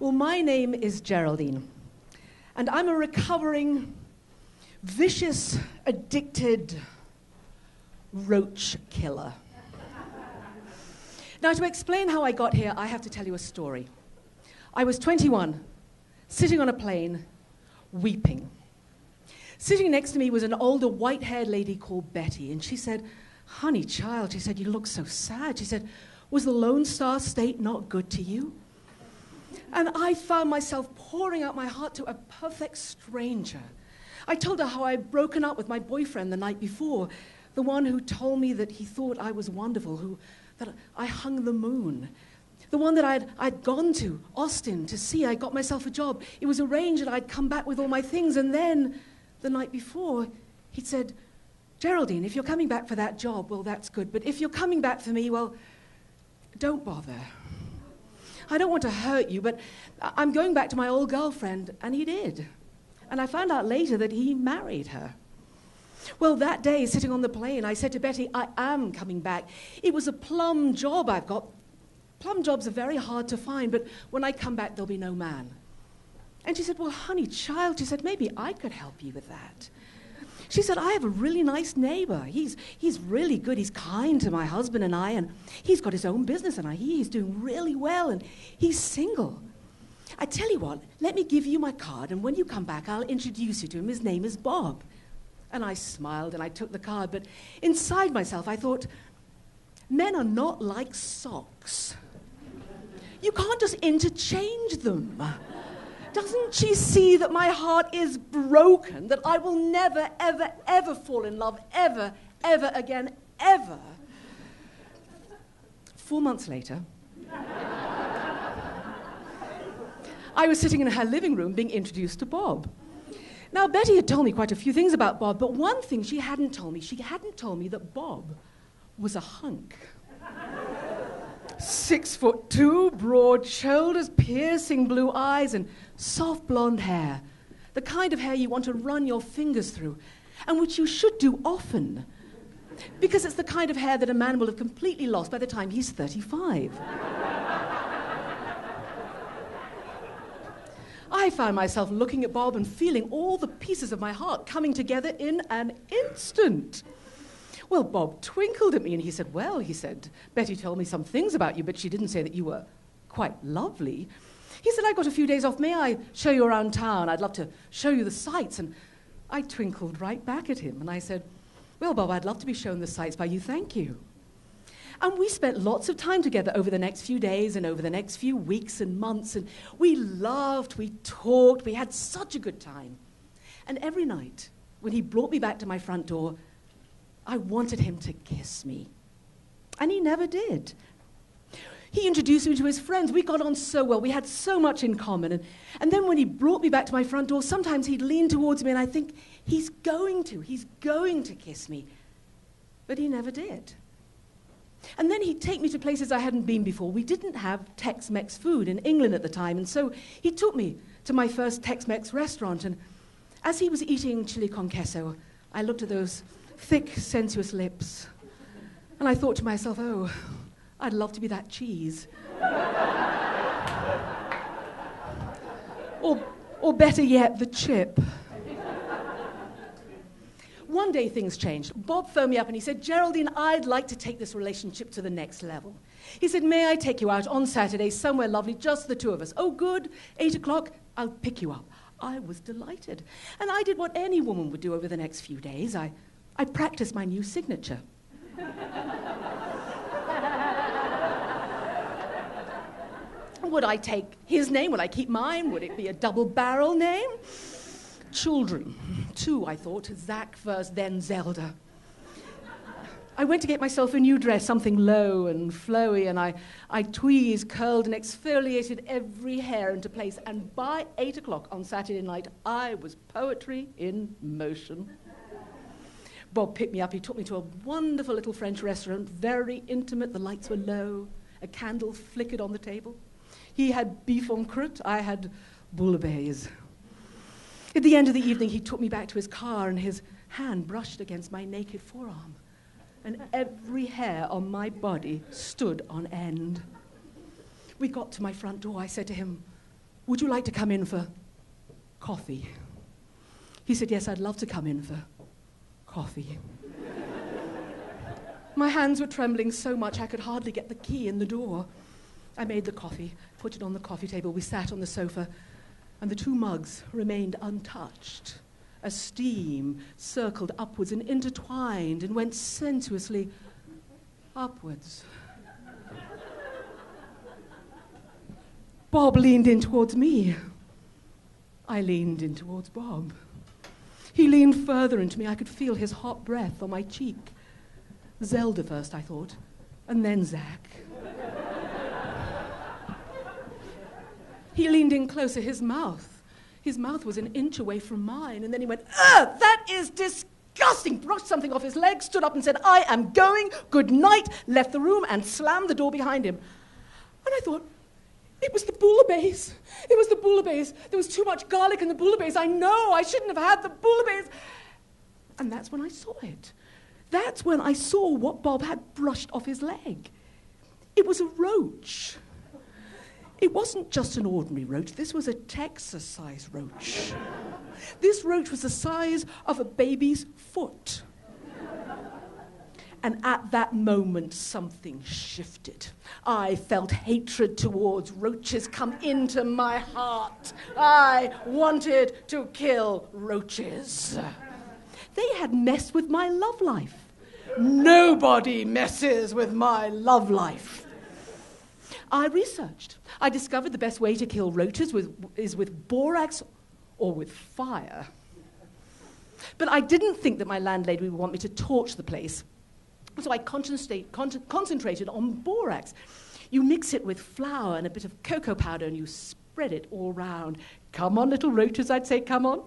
Well, my name is Geraldine, and I'm a recovering, vicious, addicted roach killer. Now, to explain how I got here, I have to tell you a story. I was 21, sitting on a plane, weeping. Sitting next to me was an older, white-haired lady called Betty, and she said, "Honey child," she said, "you look so sad." She said, "Was the Lone Star State not good to you?" And I found myself pouring out my heart to a perfect stranger. I told her how I'd broken up with my boyfriend the night before, the one who told me that he thought I was wonderful, that I hung the moon, the one that I'd gone to Austin to see. I got myself a job. It was arranged that I'd come back with all my things, and then the night before, he'd said, "Geraldine, if you're coming back for that job, well, that's good, but if you're coming back for me, well, don't bother. I don't want to hurt you, but I'm going back to my old girlfriend," and he did. And I found out later that he married her. Well, that day, sitting on the plane, I said to Betty, "I am coming back. It was a plum job I've got. Plum jobs are very hard to find, but when I come back, there'll be no man." And she said, "Well, honey child," she said, "maybe I could help you with that." She said, "I have a really nice neighbor. He's really good. He's kind to my husband and I, and he's got his own business, and I hear he's doing really well, and he's single. I tell you what, let me give you my card, and when you come back, I'll introduce you to him. His name is Bob." And I smiled, and I took the card, but inside myself, I thought, men are not like socks. You can't just interchange them. Doesn't she see that my heart is broken, that I will never, ever, ever fall in love, ever, ever again, ever? 4 months later, I was sitting in her living room being introduced to Bob. Now, Betty had told me quite a few things about Bob, but one thing she hadn't told me that Bob was a hunk. 6'2", broad shoulders, piercing blue eyes, and soft blonde hair. The kind of hair you want to run your fingers through, and which you should do often, because it's the kind of hair that a man will have completely lost by the time he's 35. I found myself looking at Bob and feeling all the pieces of my heart coming together in an instant. Well, Bob twinkled at me and he said, "Well," he said, "Betty told me some things about you, but she didn't say that you were quite lovely." He said, "I got a few days off. May I show you around town? I'd love to show you the sights." And I twinkled right back at him and I said, "Well, Bob, I'd love to be shown the sights by you, thank you." And we spent lots of time together over the next few days and over the next few weeks and months, and we laughed, we talked, we had such a good time. And every night, when he brought me back to my front door, I wanted him to kiss me. And he never did. He introduced me to his friends. We got on so well. We had so much in common. And then when he brought me back to my front door, sometimes he'd lean towards me and I'd think, he's going to kiss me. But he never did. And then he'd take me to places I hadn't been before. We didn't have Tex-Mex food in England at the time, and so he took me to my first Tex-Mex restaurant. And as he was eating chili con queso, I looked at those thick, sensuous lips, and I thought to myself, oh, I'd love to be that cheese. or better yet, the chip. One day things changed. Bob phoned me up and he said, "Geraldine, I'd like to take this relationship to the next level." He said, "May I take you out on Saturday, somewhere lovely, just the two of us?" "Oh, good, 8 o'clock, I'll pick you up." I was delighted. And I did what any woman would do over the next few days. I practiced my new signature. Would I take his name? Would I keep mine? Would it be a double-barrel name? Children. 2, I thought. Zach first, then Zelda. I went to get myself a new dress, something low and flowy, and I tweezed, curled, and exfoliated every hair into place. And by 8 o'clock on Saturday night, I was poetry in motion. Bob picked me up. He took me to a wonderful little French restaurant, very intimate. The lights were low. A candle flickered on the table. He had beef en croûte. I had bouillabaisse. At the end of the evening, he took me back to his car, and his hand brushed against my naked forearm, and every hair on my body stood on end. We got to my front door. I said to him, "Would you like to come in for coffee?" He said, "Yes, I'd love to come in for coffee." My hands were trembling so much I could hardly get the key in the door. I made the coffee, put it on the coffee table. We sat on the sofa, and the 2 mugs remained untouched as steam circled upwards and intertwined and went sensuously upwards. Bob leaned in towards me. I leaned in towards Bob. He leaned further into me. I could feel his hot breath on my cheek. Zelda first, I thought, and then Zach. He leaned in closer, his mouth was an inch away from mine, and then he went, "Ugh, that is disgusting," brushed something off his leg, stood up and said, "I am going, good night," left the room and slammed the door behind him. And I thought, it was the bouillabaisse. It was the bouillabaisse. There was too much garlic in the bouillabaisse. I know, I shouldn't have had the bouillabaisse. And that's when I saw it. That's when I saw what Bob had brushed off his leg. It was a roach. It wasn't just an ordinary roach. This was a Texas-sized roach. This roach was the size of a baby's foot. And at that moment, something shifted. I felt hatred towards roaches come into my heart. I wanted to kill roaches. They had messed with my love life. Nobody messes with my love life. I researched. I discovered the best way to kill roaches is with borax or with fire. But I didn't think that my landlady would want me to torch the place. So I concentrated on borax. You mix it with flour and a bit of cocoa powder and you spread it all round. "Come on, little roaches," I'd say, "come on.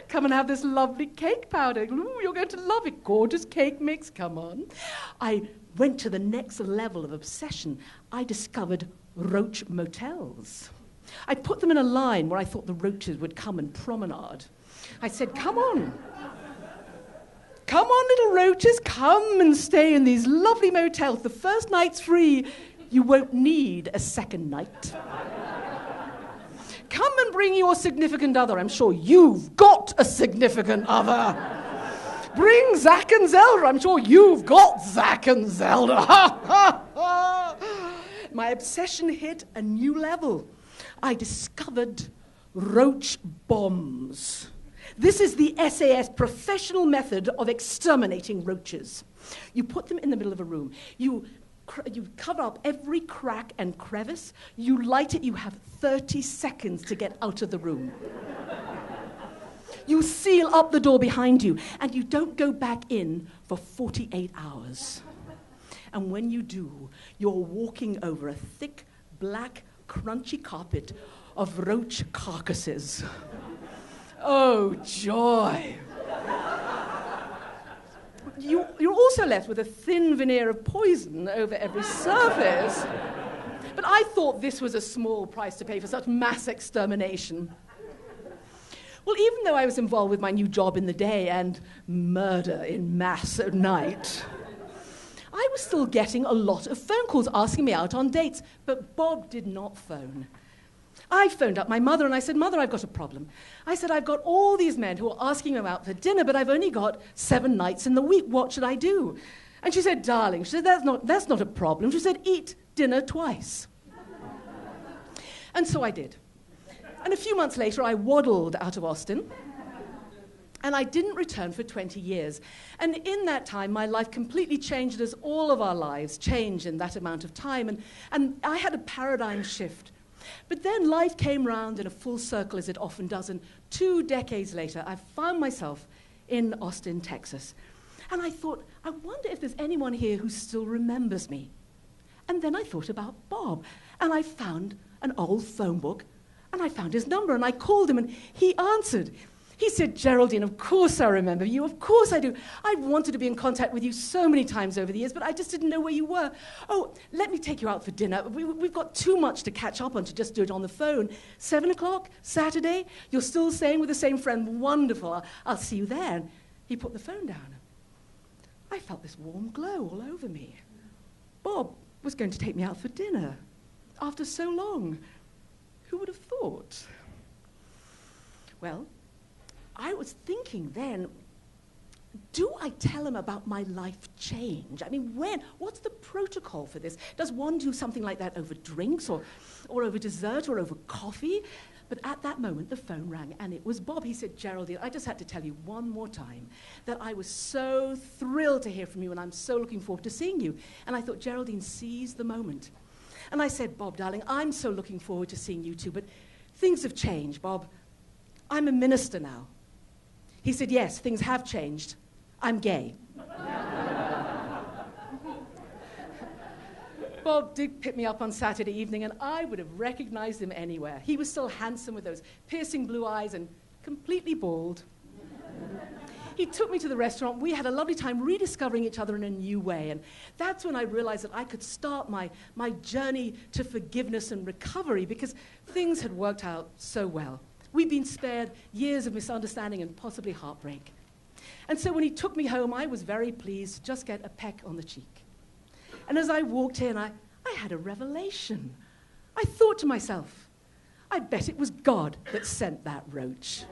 Come and have this lovely cake powder. Ooh, you're going to love it. Gorgeous cake mix, come on." I went to the next level of obsession. I discovered roach motels. I put them in a line where I thought the roaches would come and promenade. I said, "Come on. Come on, little roaches, come and stay in these lovely motels. The first night's free. You won't need a second night. Come and bring your significant other. I'm sure you've got a significant other. Bring Zach and Zelda. I'm sure you've got Zach and Zelda." My obsession hit a new level. I discovered roach bombs. This is the SAS professional method of exterminating roaches. You put them in the middle of a room. You cover up every crack and crevice. You light it. You have 30 seconds to get out of the room. You seal up the door behind you, and you don't go back in for 48 hours. And when you do, you're walking over a thick, black, crunchy carpet of roach carcasses. Oh, joy. You're also left with a thin veneer of poison over every surface. But I thought this was a small price to pay for such mass extermination. Well, even though I was involved with my new job in the day and murder in mass at night, I was still getting a lot of phone calls asking me out on dates, but Bob did not phone. I phoned up my mother and I said, "Mother, I've got a problem." I said, "I've got all these men who are asking me out for dinner, but I've only got 7 nights in the week. What should I do?" And she said, "Darling," she said, that's not a problem. She said, "Eat dinner twice." And so I did. And a few months later, I waddled out of Austin, and I didn't return for 20 years. And in that time, my life completely changed, as all of our lives change in that amount of time. And I had a paradigm shift. But then life came round in a full circle, as it often does, and 2 decades later, I found myself in Austin, Texas. And I thought, I wonder if there's anyone here who still remembers me. And then I thought about Bob, and I found an old phone book, and I found his number, and I called him, and he answered. He said, "Geraldine, of course I remember you, of course I do. I've wanted to be in contact with you so many times over the years, but I just didn't know where you were. Oh, let me take you out for dinner. We've got too much to catch up on to just do it on the phone. 7 o'clock, Saturday, you're still staying with the same friend. Wonderful, I'll see you there." And he put the phone down. I felt this warm glow all over me. Bob was going to take me out for dinner after so long. Who would have thought? thought, well, I was thinking then, do I tell him about my life change? I mean, when? What's the protocol for this? Does one do something like that over drinks or over dessert or over coffee? But at that moment, the phone rang, and it was Bob. He said, Geraldine, I just had to tell you one more time that I was so thrilled to hear from you, and I'm so looking forward to seeing you. And I thought, Geraldine, seize the moment. And I said, Bob, darling, I'm so looking forward to seeing you too, but things have changed, Bob. I'm a minister now. He said, yes, things have changed. I'm gay. Bob did pick me up on Saturday evening, and I would have recognized him anywhere. He was still handsome with those piercing blue eyes and completely bald. He took me to the restaurant. We had a lovely time rediscovering each other in a new way, and that's when I realized that I could start my journey to forgiveness and recovery, because things had worked out so well. We'd been spared years of misunderstanding and possibly heartbreak. And so when he took me home, I was very pleased to just get a peck on the cheek. And as I walked in, I had a revelation. I thought to myself, I bet it was God that sent that roach.